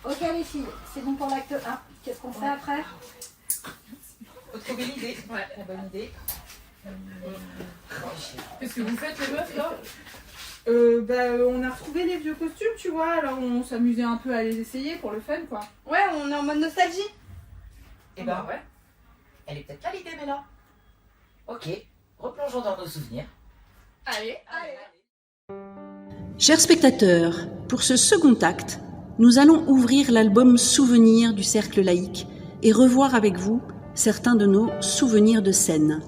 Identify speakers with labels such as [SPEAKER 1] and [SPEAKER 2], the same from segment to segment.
[SPEAKER 1] Ok les filles, c'est bon pour l'acte 1. Qu'est-ce qu'on fait après?
[SPEAKER 2] Faut trouver l'idée.
[SPEAKER 3] Ouais, la bonne idée.
[SPEAKER 4] Qu'est-ce que vous faites les meufs là?
[SPEAKER 5] On a retrouvé les vieux costumes, tu vois, alors on s'amusait un peu à les essayer pour le fun, quoi.
[SPEAKER 6] Ouais, on est en mode nostalgie.
[SPEAKER 2] Eh ben,
[SPEAKER 4] ouais.
[SPEAKER 2] elle est peut-être là l'idée, mais là. Ok, replongeons dans nos souvenirs.
[SPEAKER 4] Allez.
[SPEAKER 7] Chers spectateurs, pour ce second acte, nous allons ouvrir l'album Souvenirs du Cercle Laïque et revoir avec vous certains de nos souvenirs de scène.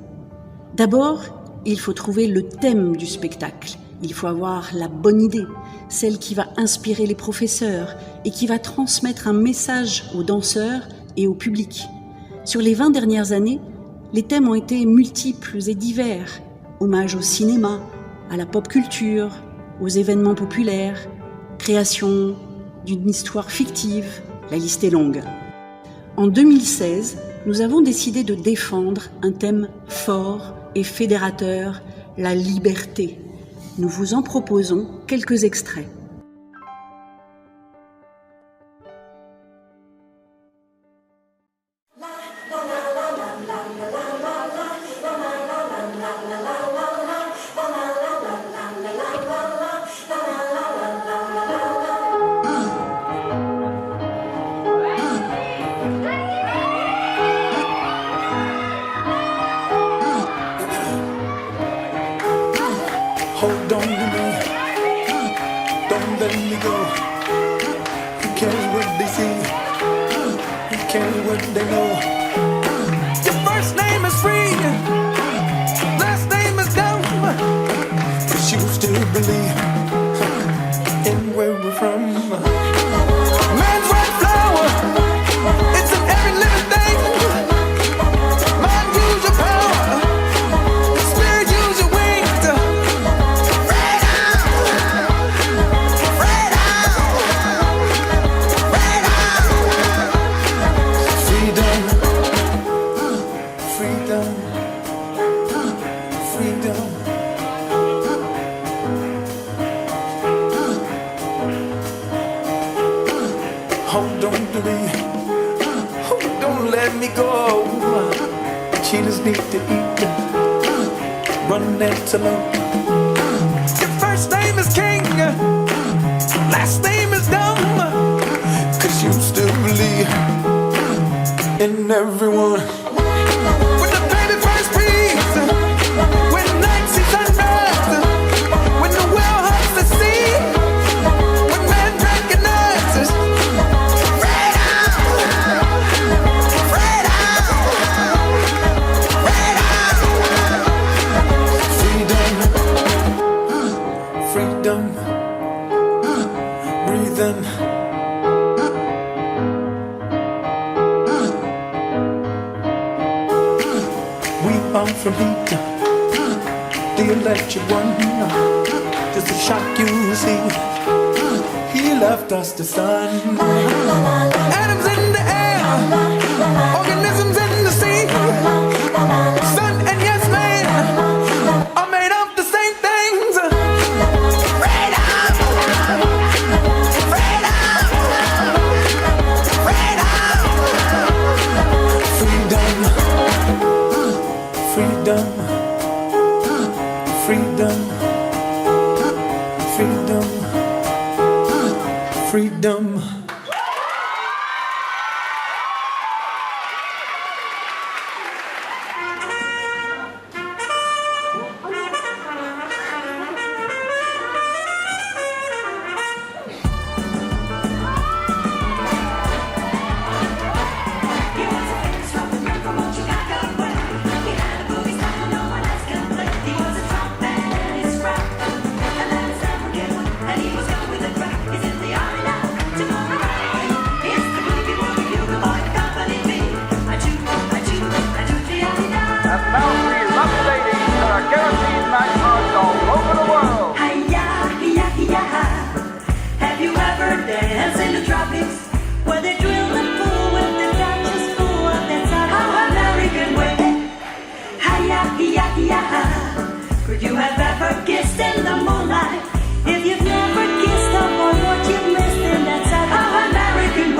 [SPEAKER 7] D'abord, il faut trouver le thème du spectacle. Il faut avoir la bonne idée, celle qui va inspirer les professeurs et qui va transmettre un message aux danseurs et au public. Sur les 20 dernières années, les thèmes ont été multiples et divers. Hommage au cinéma, à la pop culture, aux événements populaires, création d'une histoire fictive, la liste est longue. En 2016, nous avons décidé de défendre un thème fort et fédérateur, la liberté. Nous vous en proposons quelques extraits.
[SPEAKER 8] Hold on to me, don't let me go. Who cares what they see? Who cares what they know? Your first name is free, last name is dumb. But you still believe in where we're from. Man's white flower, it's in every living thing. Mind, use your power, spirit, use your wings. Hold on to me, don't let me go. Cheetahs need to eat, run antelope. Your first name is King, last name is dumb. Cause you still believe in everyone. When the baby first breathes, when night sees sunrise, when the whale hugs the sea, when man recognizes freedom, breathe in. We are from heat, the electric one. Just a shock you see. He left us the sun. Atoms in the air, organisms in the sea. Sun and yes man are made of the same things. Freedom, freedom, freedom, freedom, freedom, freedom.
[SPEAKER 9] Could you have ever kissed in the moonlight? If you've never kissed up on what you've missed in that sad American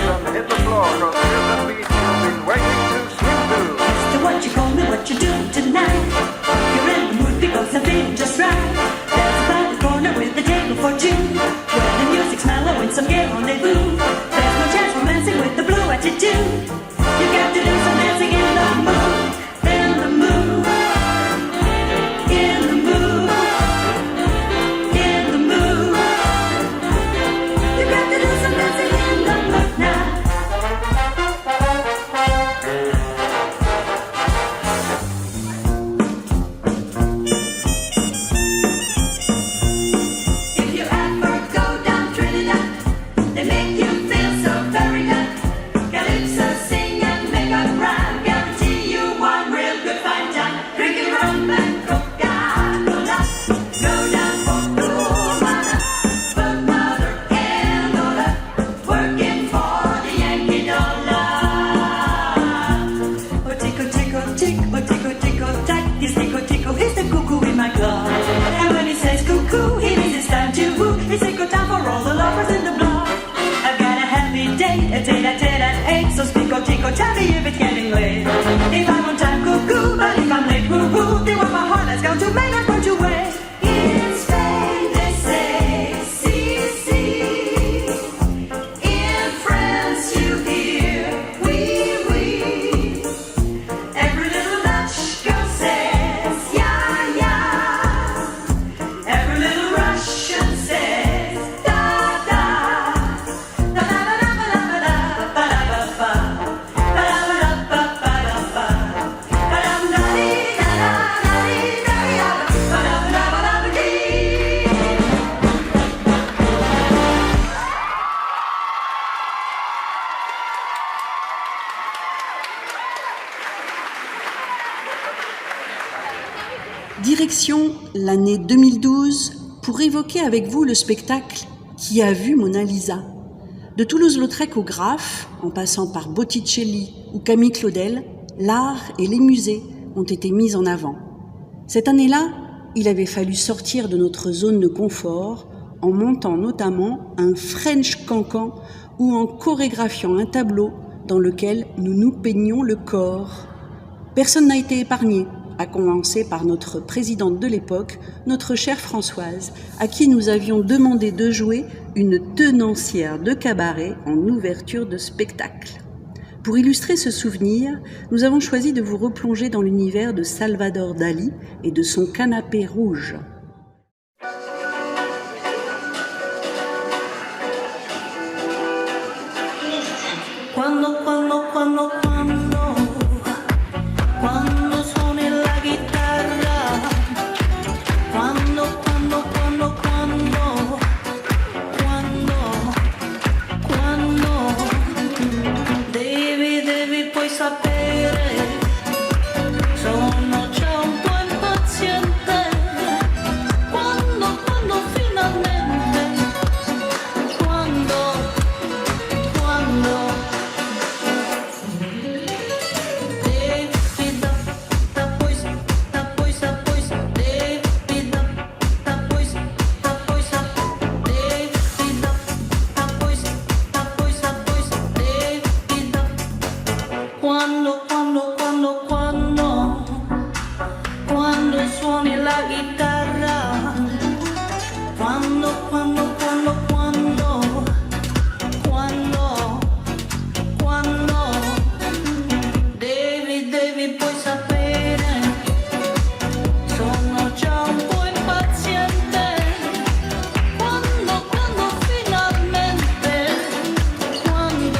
[SPEAKER 3] children, hit the floor, 'cause here's the beat you've been waiting to swing to.
[SPEAKER 9] So what you call me, what you do tonight? You're in the mood because I'm feeling just right. There's a bar in the corner with a table for two, where the music's mellow and some gay rendezvous. There's no chance romancing with the blue attitude. You got to do some dancing in the mood, in the mood, in the mood, in the mood. You got to do some dancing in the mood now. If you ever go down Trinidad, they make you feel so very good. Calypso, sing and make a rhyme, guarantee you one real good fine time. Drinking rum and Coca-Cola, go down for Cubana, but mother and Lola, working for the Yankee dollar. Oh, tickle, tickle, tick, oh, tickle, tickle, tack, this tickle, tickle is the cuckoo in my club. And when he says cuckoo, he means it's time to woo. It's tickle time for all the lovers in the block. I've got a happy date, a date at 8. So tickle, tickle, tell me if it's getting late. If I'm on time, cuckoo, but if I'm late, woo-woo, then what my heart has gone to make not go to waste. In Spain, they say, see, see. In France, you hear, oui. Every little Dutch girl says, yeah, yeah. Every little Russian says, da, da. Da, da, da, da, da, da, ba, da, ba, ba. Ba, da, ba, da, ba, ba, da, ba. Ba, dum, da, dee, da, da, da, dee, da, da, ba, da, ba, da, ba, da, ba, dee.
[SPEAKER 7] Direction l'année 2012 pour évoquer avec vous le spectacle Qui a vu Mona Lisa ? De Toulouse-Lautrec au Graff, en passant par Botticelli ou Camille Claudel, l'art et les musées ont été mis en avant. Cette année-là, il avait fallu sortir de notre zone de confort en montant notamment un French cancan ou en chorégraphiant un tableau dans lequel nous nous peignions le corps. Personne n'a été épargné, à commencer par notre présidente de l'époque, notre chère Françoise, à qui nous avions demandé de jouer une tenancière de cabaret en ouverture de spectacle. Pour illustrer ce souvenir, nous avons choisi de vous replonger dans l'univers de Salvador Dali et de son canapé rouge.
[SPEAKER 9] Quando suoni la chitarra, quando devi poi sapere, sono già un po' impaziente, quando finalmente, quando quando suoni la chitarra, quando devi poi sapere, sono già un po' impaziente, quando finalmente, quando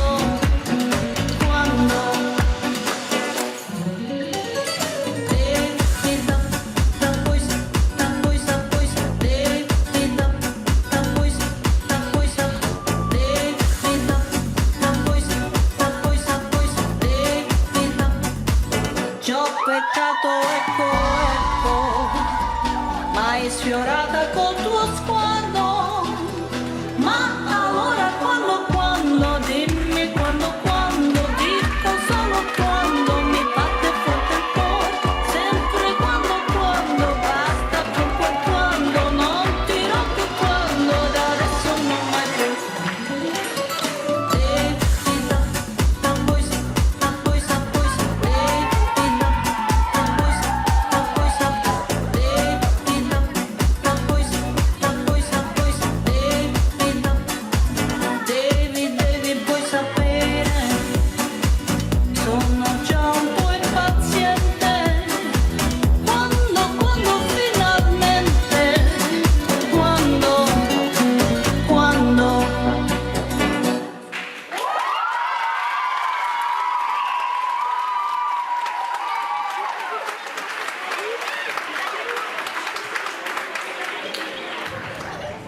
[SPEAKER 9] peccato, ecco, mai sfiorata col tuo sguardo, ma allora quando, dimmi quando, dico solo quando, mi batte forte il cuore, sempre quando, basta troppo il quando, non dirò più quando, da adesso non mai più.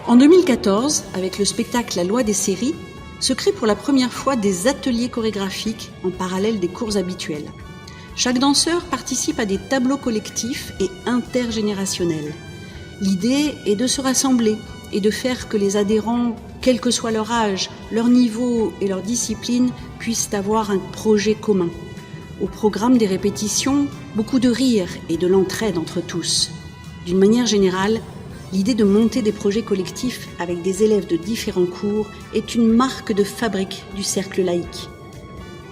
[SPEAKER 7] En 2014, avec le spectacle La Loi des séries, se créent pour la première fois des ateliers chorégraphiques en parallèle des cours habituels. Chaque danseur participe à des tableaux collectifs et intergénérationnels. L'idée est de se rassembler et de faire que les adhérents, quel que soit leur âge, leur niveau et leur discipline, puissent avoir un projet commun. Au programme des répétitions, beaucoup de rire et de l'entraide entre tous. D'une manière générale, l'idée de monter des projets collectifs avec des élèves de différents cours est une marque de fabrique du cercle laïque.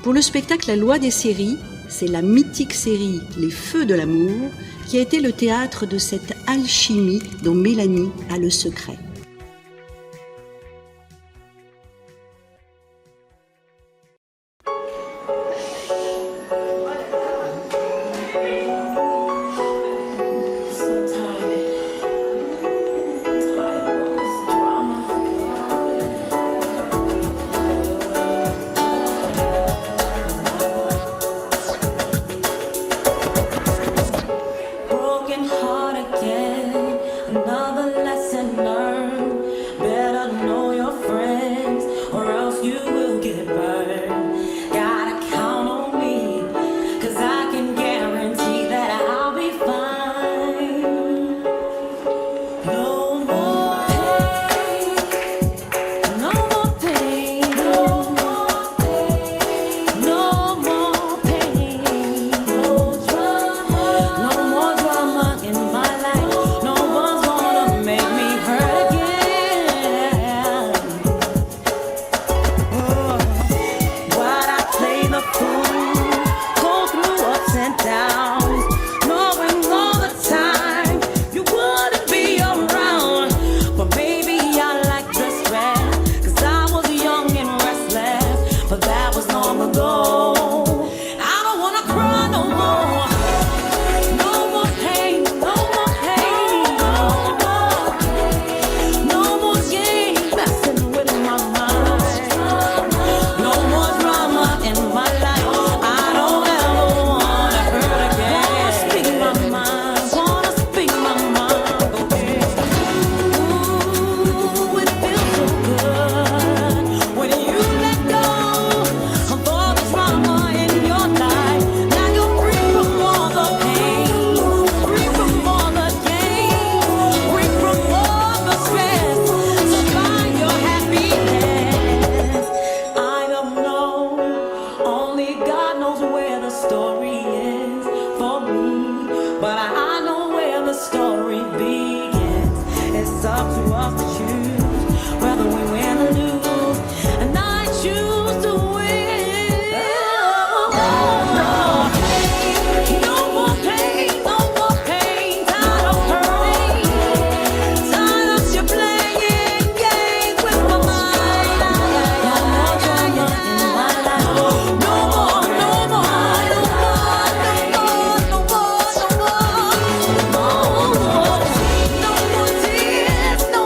[SPEAKER 7] Pour le spectacle La Loi des séries, c'est la mythique série Les Feux de l'amour qui a été le théâtre de cette alchimie dont Mélanie a le secret.
[SPEAKER 9] Broken heart again, another lesson learned. Better know your friends, or else you will get burned. Gotta count on me, 'cause I can guarantee that I'll be fine. No more pain, no more pain, no more pain, no more pain, no drama, no more drama in my life. No one's gonna make me hurt again. Oh, why'd I play the fool? Go through ups and downs, knowing all the time you wouldn't be around. But maybe I like the stress, 'cause I was young and restless, but that was long ago. I don't wanna cry no more. No more pain, no more pain, no more games messing with my mind. No more drama in my life. I don't ever wanna hurt again. Wanna speak my mind, wanna speak my mind again. Ooh, it feels so good when you let go of all the drama in your life. Now you're free from all the pain, free from all the gain, free from all the stress. So find your happiness. I don't know, only God knows where the story is for me, but I know where the story begins. It's up to us to choose whether we win or lose, and I choose to win. No more pain, no more pain, tired of hurting, tired of you playing games with my mind. No more drama in my life. No more, no more, no more, no more, no more, no more. No more tears, no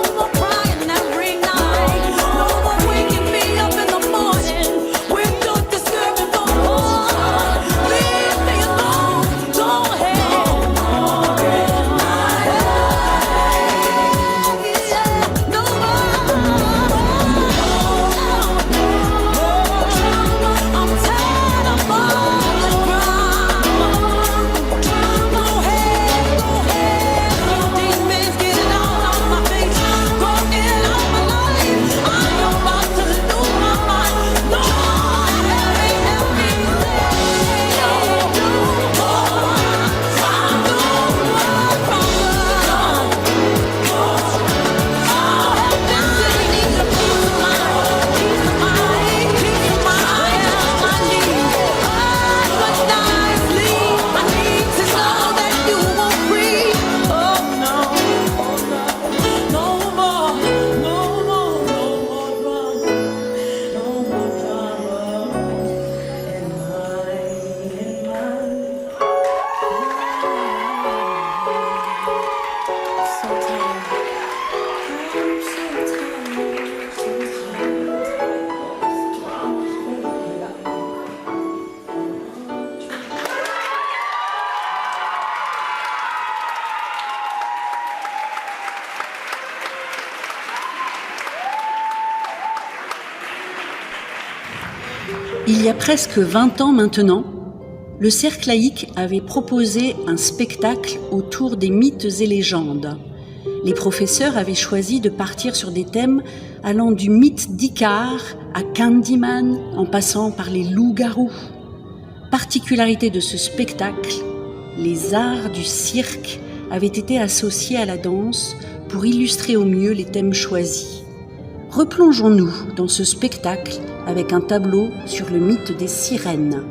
[SPEAKER 7] Il y a presque 20 ans maintenant, le Cercle laïque avait proposé un spectacle autour des mythes et légendes. Les professeurs avaient choisi de partir sur des thèmes allant du mythe d'Icare à Candyman, en passant par les loups-garous. Particularité de ce spectacle, les arts du cirque avaient été associés à la danse pour illustrer au mieux les thèmes choisis. Replongeons-nous dans ce spectacle avec un tableau sur le mythe des sirènes.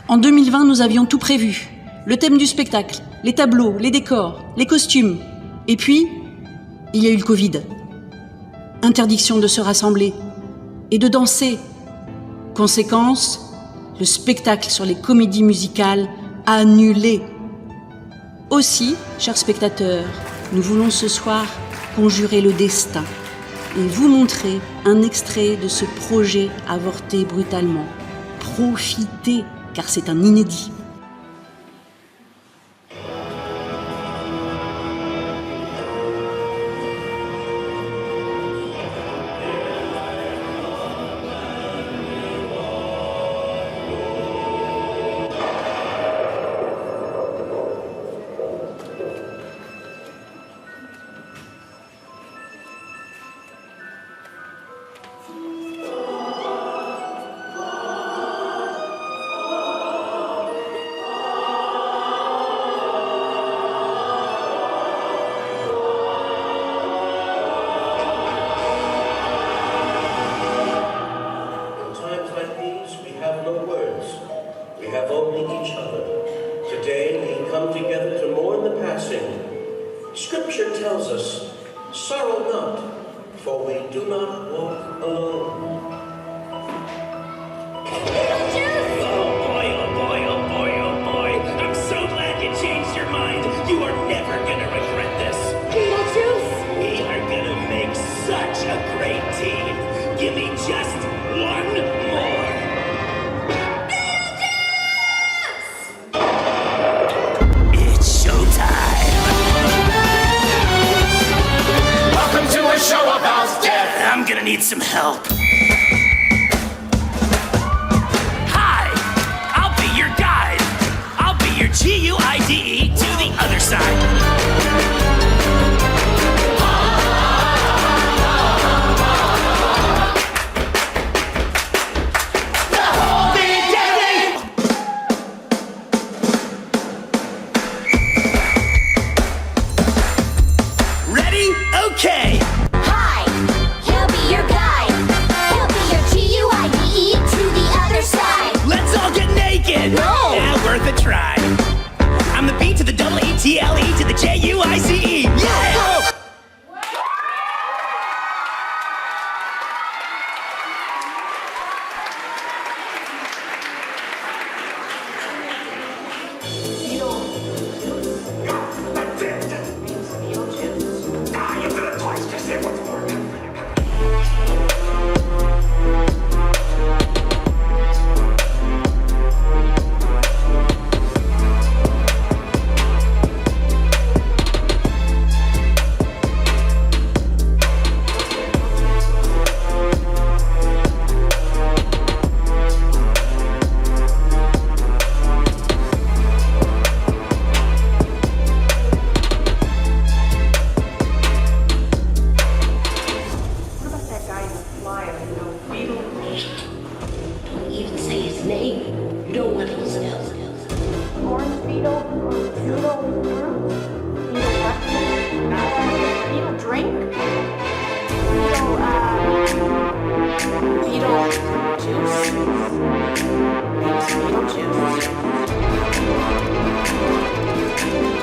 [SPEAKER 7] En 2020, nous avions tout prévu. Le thème du spectacle, les tableaux, les décors, les costumes. Et puis, il y a eu le Covid. Interdiction de se rassembler et de danser. Conséquence, le spectacle sur les comédies musicales annulé. Aussi, chers spectateurs, nous voulons ce soir conjurer le destin et vous montrer un extrait de ce projet avorté brutalement. Profitez, car c'est un inédit.
[SPEAKER 6] Scripture tells us, sorrow not, for we do not walk alone.
[SPEAKER 9] Oh boy, I'm so glad you changed your mind. You are never gonna regret this. Beetlejuice! We are gonna make such a great team. Give me just one more. Beetlejuice! It's showtime.
[SPEAKER 8] Welcome to a show about death.
[SPEAKER 9] I'm gonna need some help. Hi, I'll be your guide. I'll be your GUIDE to the other side. The Holy Deadly! Ready? Okay.
[SPEAKER 10] Hi, he'll be your guide. He'll be your GUIDE to the other side.
[SPEAKER 9] Let's all get naked.
[SPEAKER 10] No.
[SPEAKER 9] Yeah, worth a try. I'm the B to the double ETLE to the JUICE. Yeah!
[SPEAKER 10] Even say his name. You don't want to use it. Orange beetle, beetle fruit, beetle breakfast, beetle drink, beetle juice. Beetle juice.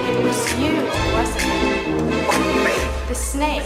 [SPEAKER 10] It was you, wasn't it? The snake.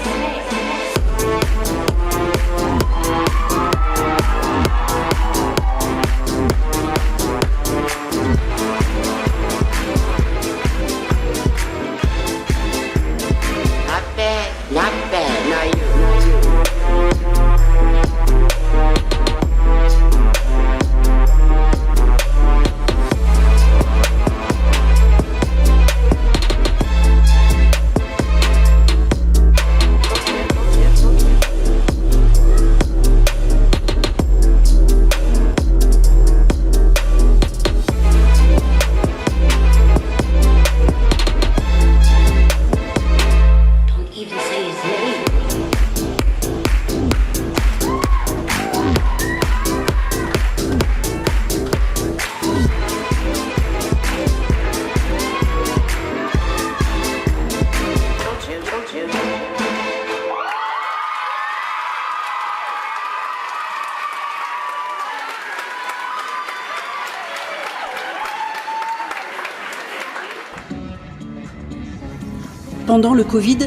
[SPEAKER 7] Pendant le Covid,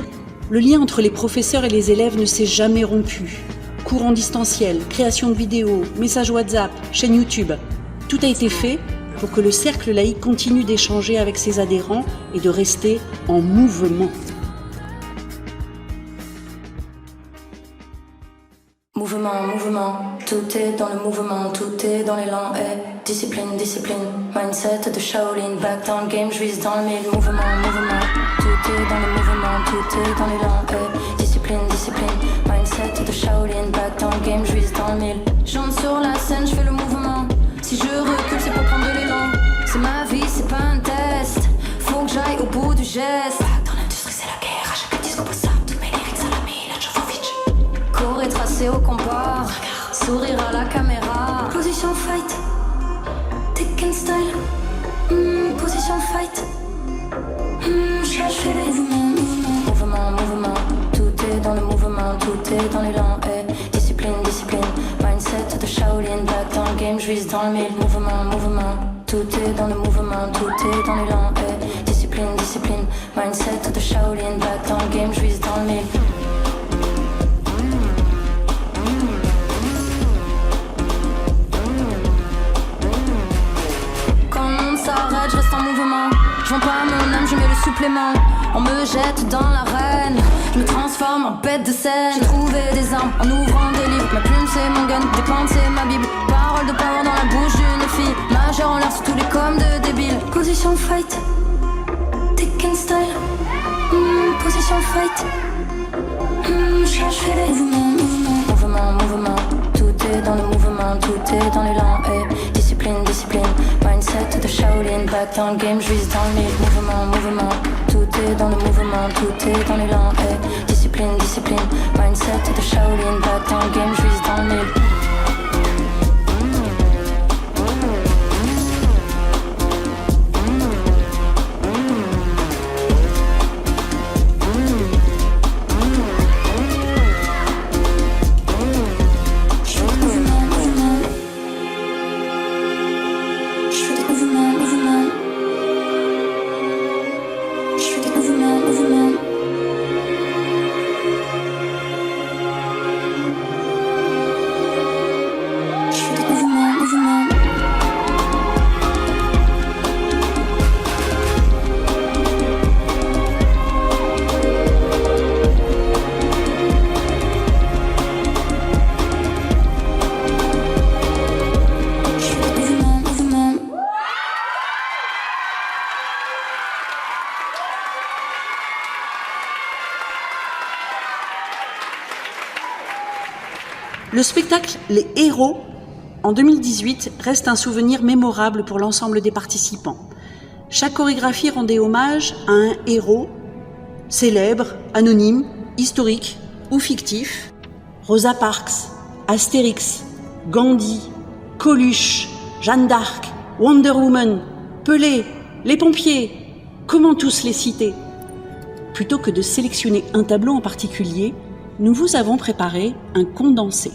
[SPEAKER 7] le lien entre les professeurs et les élèves ne s'est jamais rompu. Cours en distanciel, création de vidéos, messages WhatsApp, chaîne YouTube. Tout a été fait pour que le cercle laïque continue d'échanger avec ses adhérents et de rester en mouvement.
[SPEAKER 11] Mouvement, mouvement, tout est dans le mouvement, tout est dans l'élan et discipline, discipline, mindset de Shaolin, back down game, je vise dans le mille, mouvement, mouvement, tout est dans le mouvement, tout est dans l'élan et discipline, discipline, mindset de Shaolin, back down game, je vise dans le mille. J'entre sur la scène, je fais le mouvement, si je recule c'est pour prendre de l'élan, c'est ma vie, c'est pas un test, faut que j'aille au bout du geste. Back dans l'industrie c'est la guerre, à chaque disque on pose ça, toutes mes lyrics à la mille, Jovovich. Corps est tracé au combat, sourire à la caméra. Position fight, Tekken style. Position fight. Je fais les mouvements, mouvement, mouvement. Tout est dans le mouvement, tout est dans l'élan. Discipline, discipline, mindset de Shaolin. Back dans le game, je vise dans le mille. Mouvement, mouvement. Tout est dans le mouvement, tout est dans l'élan. Discipline, discipline, mindset de Shaolin. Back dans le game, je vise dans le mille. S'arrête, je reste en mouvement. Je vends pas mon âme, je mets le supplément. On me jette dans l'arène, je me transforme en bête de scène. J'ai trouvé des armes en ouvrant des livres. Ma plume c'est mon gun, des pentes c'est ma bible. Parole de power dans la bouche d'une fille. Majeur en l'air sur tous les coms de débiles. Position fight, Tekken style. Position fight. Je fais des mouvements, mouvement, mouvement. Tout est dans le mouvement, tout est dans l'élan. Discipline, discipline, mindset de Shaolin. Back dans le game, je vise dans le mille. Mouvement, mouvement, tout est dans le mouvement, tout est dans l'élan. Discipline, discipline, mindset de Shaolin. Back dans le game, je vise dans le mille.
[SPEAKER 7] Le spectacle Les Héros, en 2018, reste un souvenir mémorable pour l'ensemble des participants. Chaque chorégraphie rendait hommage à un héros, célèbre, anonyme, historique ou fictif. Rosa Parks, Astérix, Gandhi, Coluche, Jeanne d'Arc, Wonder Woman, Pelé, les pompiers, comment tous les citer ? Plutôt que de sélectionner un tableau en particulier, nous vous avons préparé un condensé.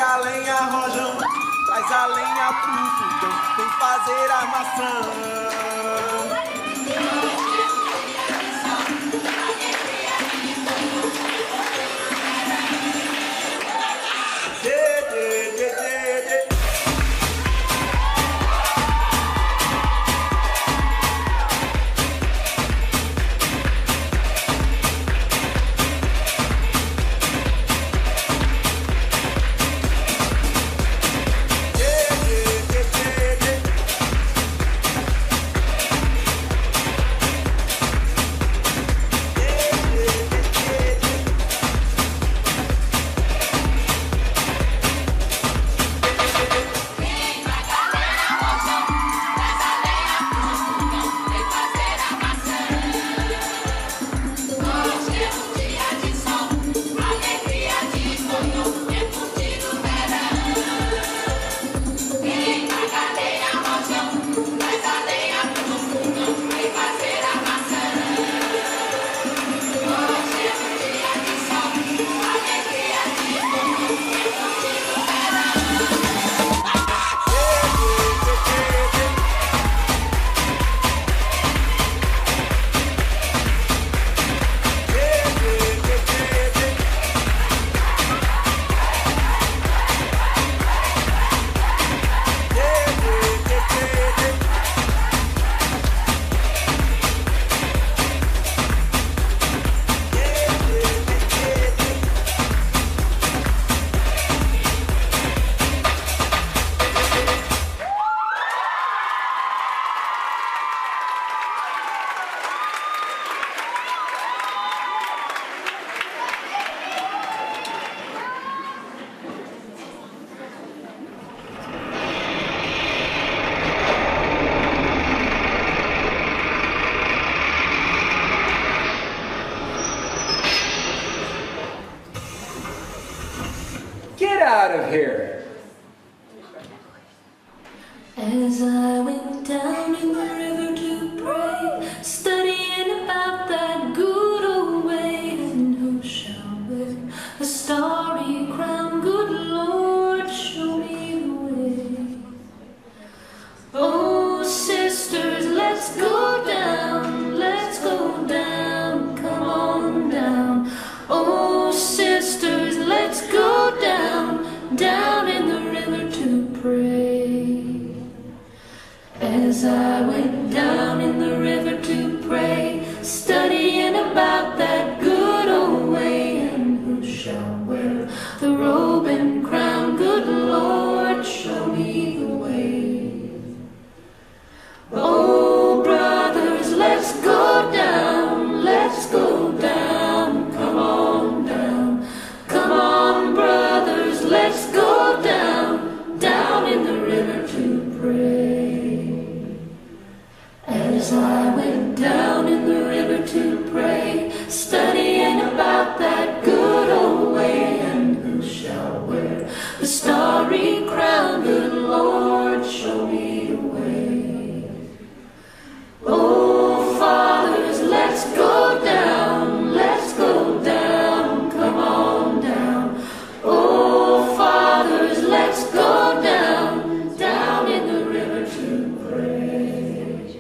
[SPEAKER 8] taca a lenha, rojão, traz a lenha pro fogão, vem fazer armação.
[SPEAKER 12] Get out of here!
[SPEAKER 11] As I went down in the river to pray, studying about that good old way, and who shall wear a starry crown? Good Lord, show me the way. Oh, sisters, let's go down, come on down. Oh, sisters, let's go down in the river to pray. As I went down in the river to pray, studying about that good old way, and who shall wear the robe and crown? Good Lord, show me the way. Oh, brothers, let's go down, come on down. Come on, brothers, let's go down in the river to pray. As I went down in the river to pray, studying about that good old way, and who shall wear the starry crown? Good Lord, show me the way. Oh, fathers, let's go down, come on down. Oh, fathers, let's go down in the river to pray.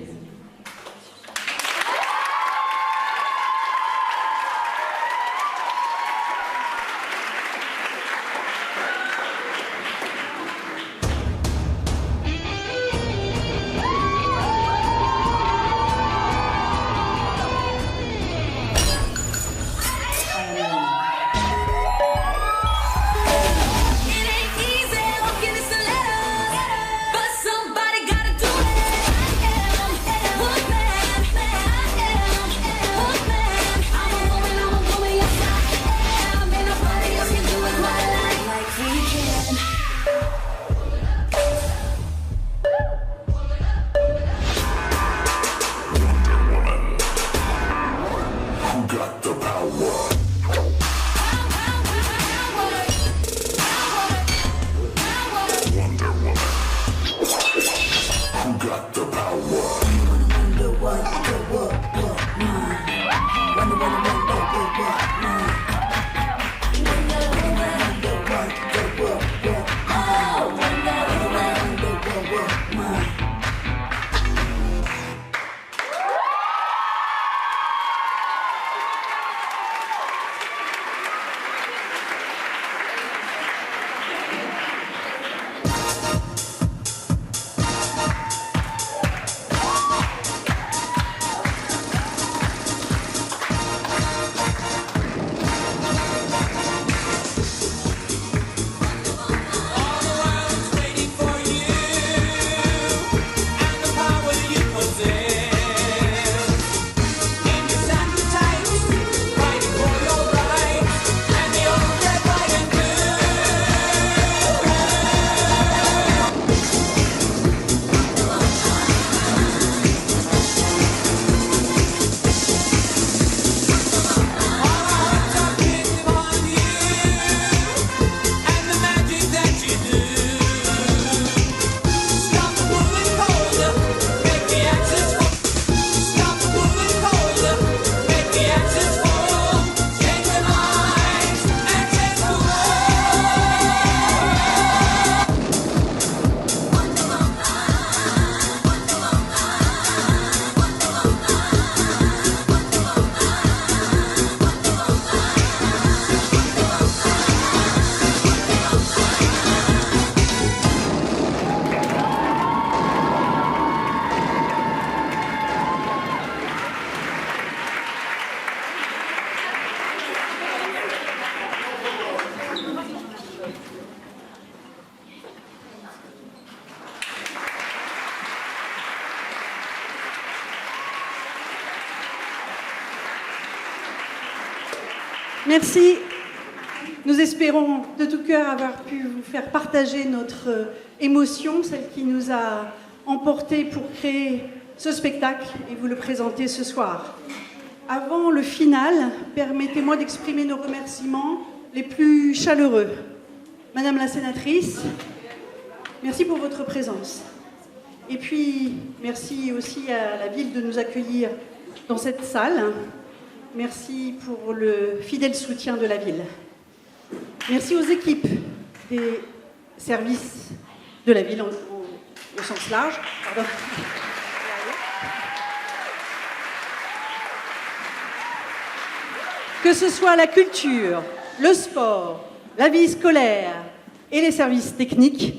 [SPEAKER 13] Merci. Nous espérons de tout cœur avoir pu vous faire partager notre émotion, celle qui nous a emportés pour créer ce spectacle et vous le présenter ce soir. Avant le final, permettez-moi d'exprimer nos remerciements les plus chaleureux. Madame la sénatrice, merci pour votre présence. Et puis, merci aussi à la ville de nous accueillir dans cette salle. Merci pour le fidèle soutien de la ville. Merci aux équipes des services de la ville au sens large. Pardon. Que ce soit la culture, le sport, la vie scolaire et les services techniques,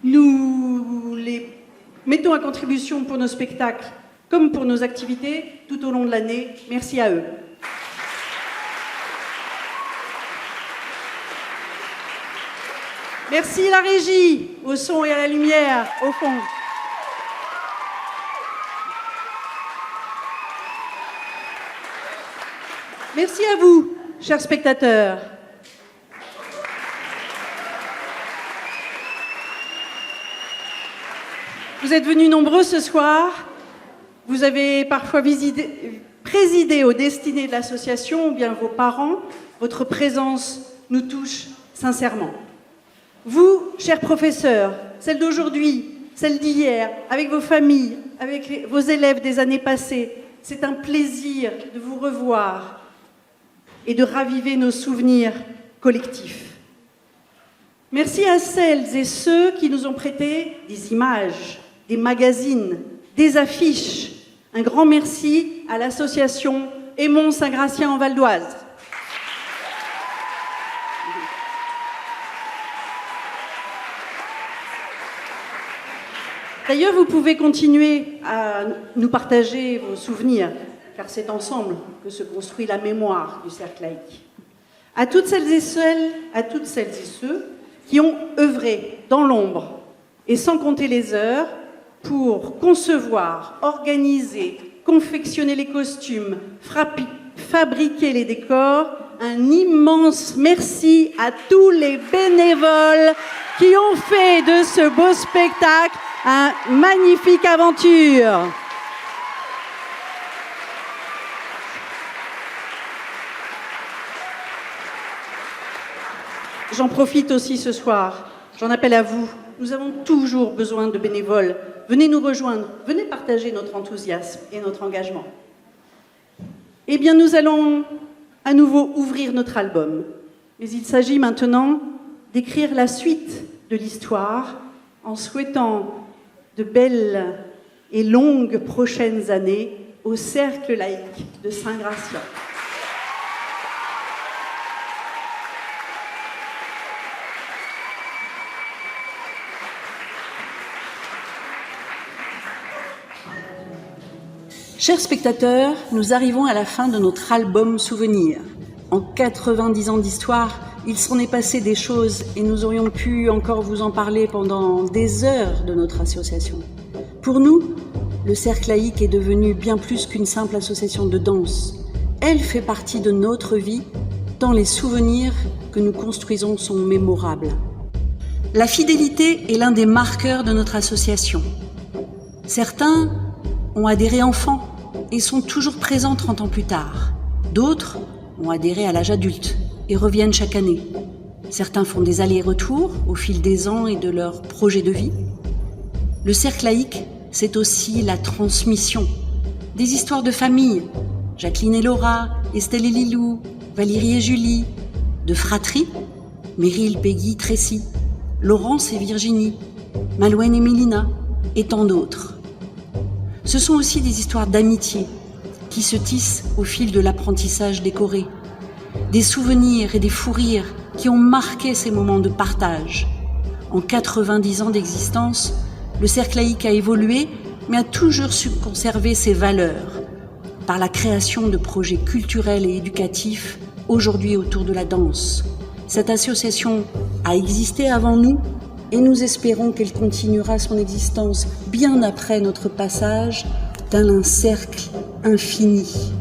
[SPEAKER 13] nous les mettons à contribution pour nos spectacles comme pour nos activités tout au long de l'année. Merci à eux. Merci la régie, au son et à la lumière, au fond. Merci à vous, chers spectateurs. Vous êtes venus nombreux ce soir. Vous avez parfois présidé aux destinées de l'association, ou bien vos parents. Votre présence nous touche sincèrement. Vous, chers professeurs, celles d'aujourd'hui, celles d'hier, avec vos familles, avec vos élèves des années passées, c'est un plaisir de vous revoir et de raviver nos souvenirs collectifs. Merci à celles et ceux qui nous ont prêté des images, des magazines, des affiches. Un grand merci à l'association Aimons Saint-Gratien en Val d'Oise. D'ailleurs, vous pouvez continuer à nous partager vos souvenirs, car c'est ensemble que se construit la mémoire du cercle laïque. À toutes celles et ceux qui ont œuvré dans l'ombre, et sans compter les heures, pour concevoir, organiser, confectionner les costumes, fabriquer les décors, un immense merci à tous les bénévoles qui ont fait de ce beau spectacle une magnifique aventure. J'en profite aussi ce soir, j'en appelle à vous. Nous avons toujours besoin de bénévoles. Venez nous rejoindre, venez partager notre enthousiasme et notre engagement. Eh bien, nous allons à nouveau ouvrir notre album. Mais il s'agit maintenant d'écrire la suite de l'histoire en souhaitant de belles et longues prochaines années au Cercle laïque de Saint-Gratien.
[SPEAKER 7] Chers spectateurs, nous arrivons à la fin de notre album Souvenir. En 90 ans d'histoire, il s'en est passé des choses et nous aurions pu encore vous en parler pendant des heures de notre association. Pour nous, le Cercle laïque est devenu bien plus qu'une simple association de danse. Elle fait partie de notre vie, tant les souvenirs que nous construisons sont mémorables. La fidélité est l'un des marqueurs de notre association. Certains ont adhéré enfant et sont toujours présents 30 ans plus tard. D'autres ont adhéré à l'âge adulte et reviennent chaque année. Certains font des allers-retours au fil des ans et de leur projet de vie. Le Cercle laïque, c'est aussi la transmission. Des histoires de famille, Jacqueline et Laura, Estelle et Lilou, Valérie et Julie, de fratrie, Meryl, Peggy, Tracy, Laurence et Virginie, Malouane et Mélina, et tant d'autres. Ce sont aussi des histoires d'amitié qui se tissent au fil de l'apprentissage décoré, des souvenirs et des fous rires qui ont marqué ces moments de partage. En 90 ans d'existence, le Cercle laïque a évolué, mais a toujours su conserver ses valeurs, par la création de projets culturels et éducatifs, aujourd'hui autour de la danse. Cette association a existé avant nous, et nous espérons qu'elle continuera son existence bien après notre passage dans un cercle infini.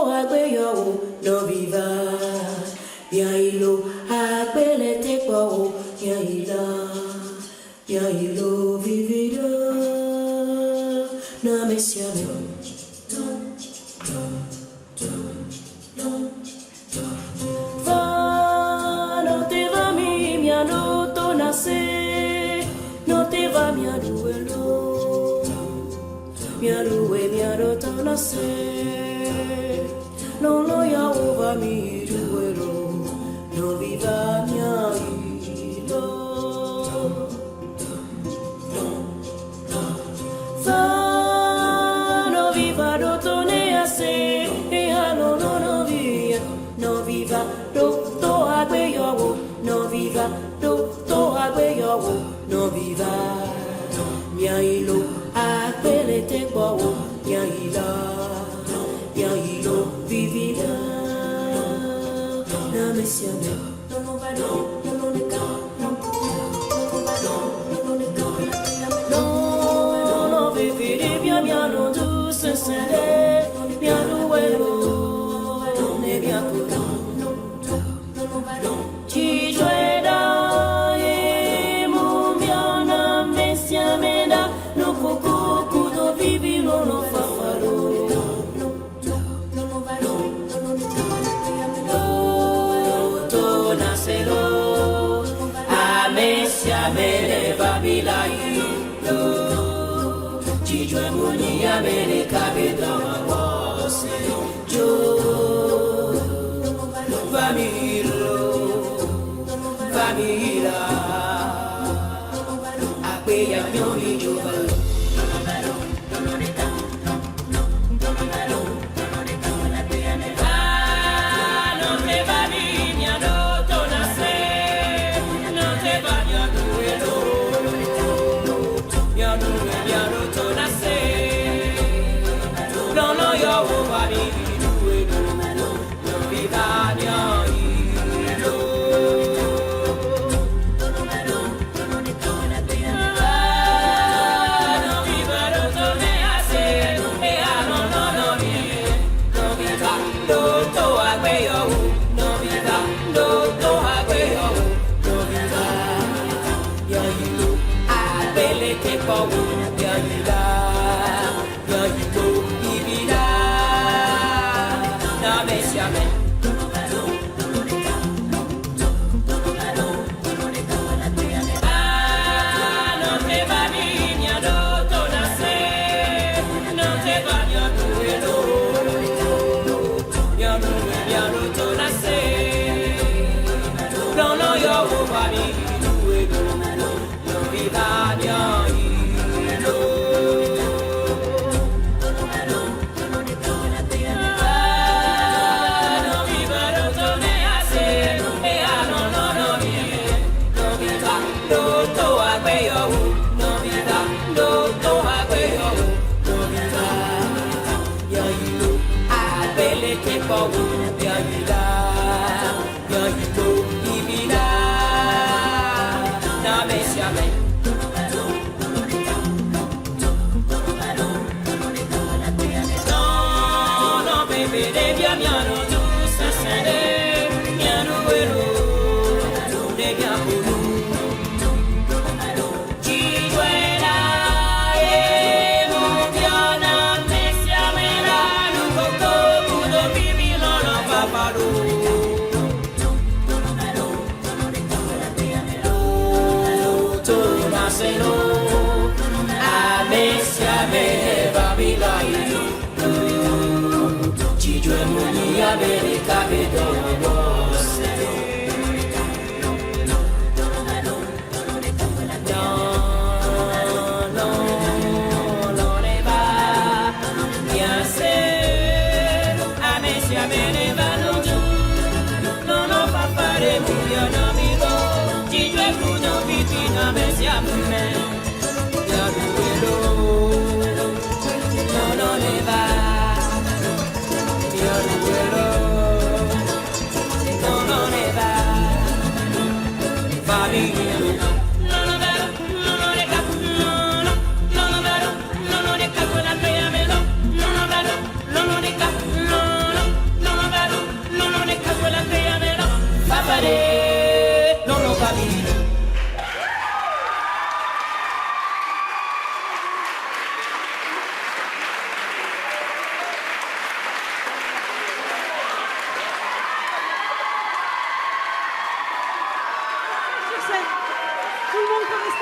[SPEAKER 9] agbeyo no viva bien ilo agbele te po bien ilo vivida na mesiame va no te va mi no to nase no te va mi aduelo miaro to nase non lo ya uva mi duelo no viva mia ilo fa no viva do tone ase e no viva do to agbeyo no viva do to agbeyo no viva mia ilo apele te po mia ilo vivida na mesiame no va no ne ka no vividi bien no douce sende bien luego ne bien puro ci joeda e mo bien na mesiame da no coco cudo vivi no fa faro Amele babilai lo Chijwe muni amele kabeda wase jo Famila Ape ya nyoni jobal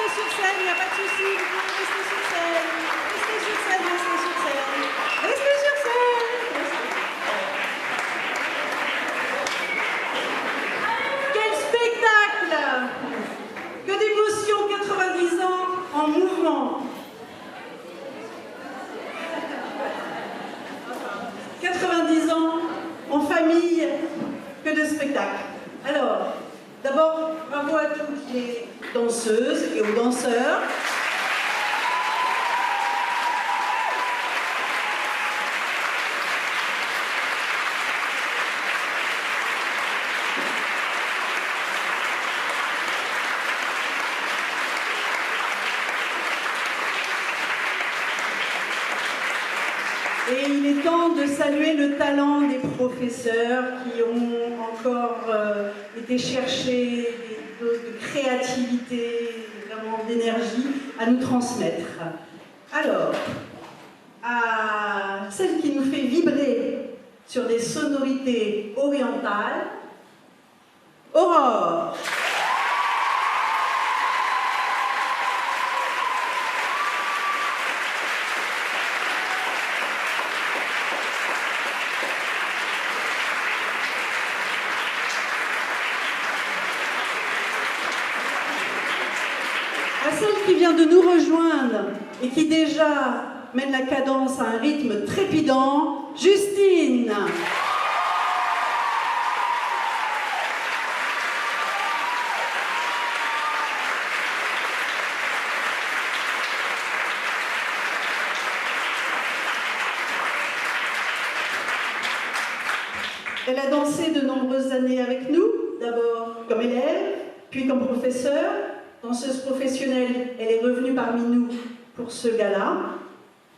[SPEAKER 13] rester sur scène, il n'y a pas de souci, vous pouvez rester sur scène. Restez sur scène, restez sur scène. Restez sur scène. Quel spectacle! Que d'émotion, 90 ans en mouvement. 90 ans en famille, que de spectacles. Alors, d'abord, bravo à toutes les danseuses et aux danseurs. Et il est temps de saluer le talent des professeurs qui ont encore été chercher des doses de créativité, vraiment d'énergie à nous transmettre. Alors, à celle qui nous fait vibrer sur des sonorités orientales, Aurore. À celle qui vient de nous rejoindre et qui déjà mène la cadence à un rythme trépidant, Justine. Elle a dansé de nombreuses années avec nous, d'abord comme élève, puis comme professeure. Danseuse professionnelle, elle est revenue parmi nous pour ce gala.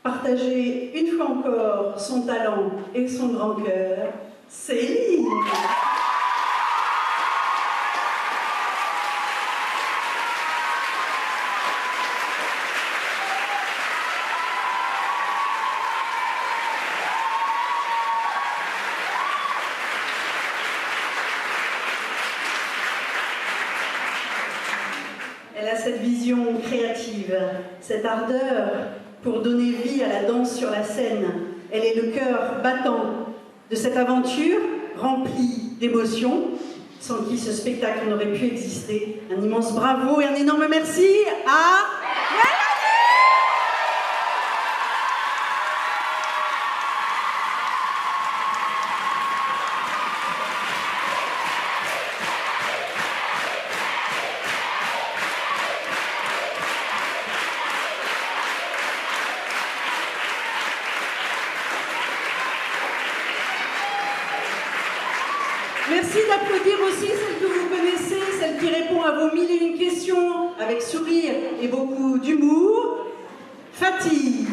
[SPEAKER 13] Partager une fois encore son talent et son grand cœur, Céline. Elle a cette vision créative, cette ardeur pour donner vie à la danse sur la scène. Elle est le cœur battant de cette aventure remplie d'émotions, sans qui ce spectacle n'aurait pu exister. Un immense bravo et un énorme merci à... Merci d'applaudir aussi celle que vous connaissez, celle qui répond à vos 1001 questions avec sourire et beaucoup d'humour, Fatih.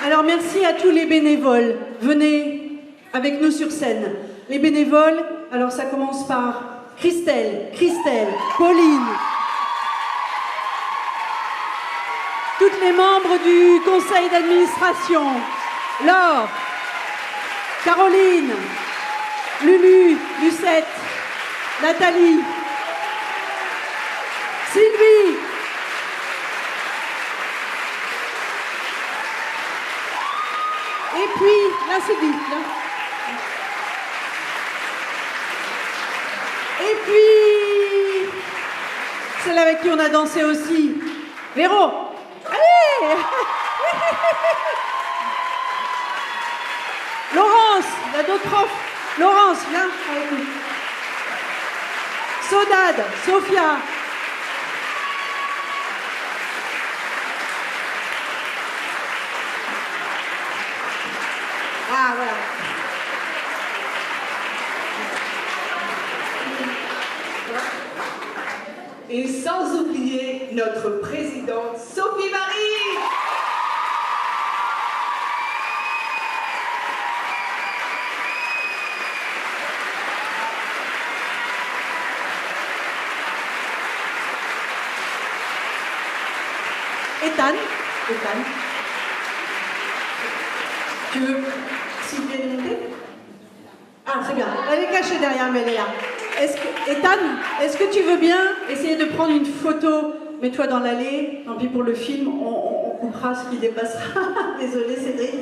[SPEAKER 13] Alors merci à tous les bénévoles. Venez avec nous sur scène. Les bénévoles, alors ça commence par Christelle, Pauline, toutes les membres du conseil d'administration, Laure, Caroline, Lulu, Lucette, Nathalie, Sylvie, et puis, là c'est vite, là. Et puis, celle avec qui on a dansé aussi, Véro. Allez. Laurence, il y a d'autres profs. Laurence, viens avec nous. Sodade, Sophia. Ah, voilà.
[SPEAKER 14] Et sans oublier notre présidente Sophie Marie.
[SPEAKER 13] Ethan. Tu veux s'il te plaît monter? Ah, c'est bien. Elle est cachée derrière Méléa. Ethan, est-ce que tu veux bien essayer de prendre une photo? Mets-toi dans l'allée. Tant pis pour le film, on coupera ce qui dépassera. Désolé, Cédric.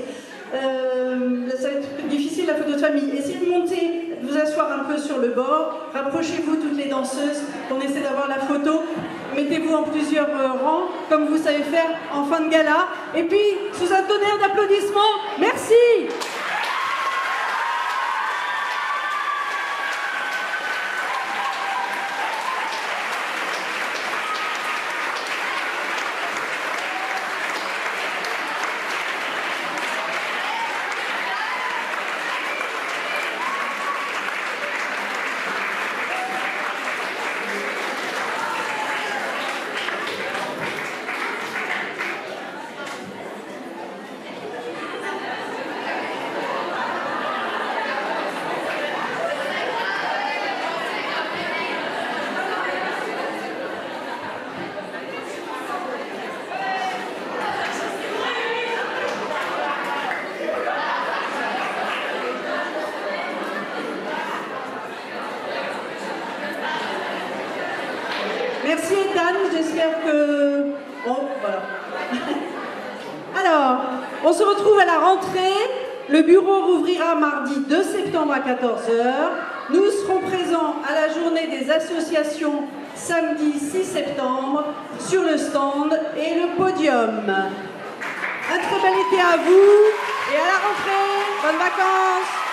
[SPEAKER 13] Ça va être difficile la photo de famille. Essayez de monter, de vous asseoir un peu sur le bord. Rapprochez-vous toutes les danseuses. On essaie d'avoir la photo. Mettez-vous en plusieurs rangs, comme vous savez faire en fin de gala. Et puis, sous un tonnerre d'applaudissements, merci! Merci Ethan, j'espère que... Bon, voilà. Alors, on se retrouve à la rentrée. Le bureau rouvrira mardi 2 septembre à 14h. Nous serons présents à la journée des associations samedi 6 septembre sur le stand et le podium. Un très bel été à vous et à la rentrée. Bonnes vacances.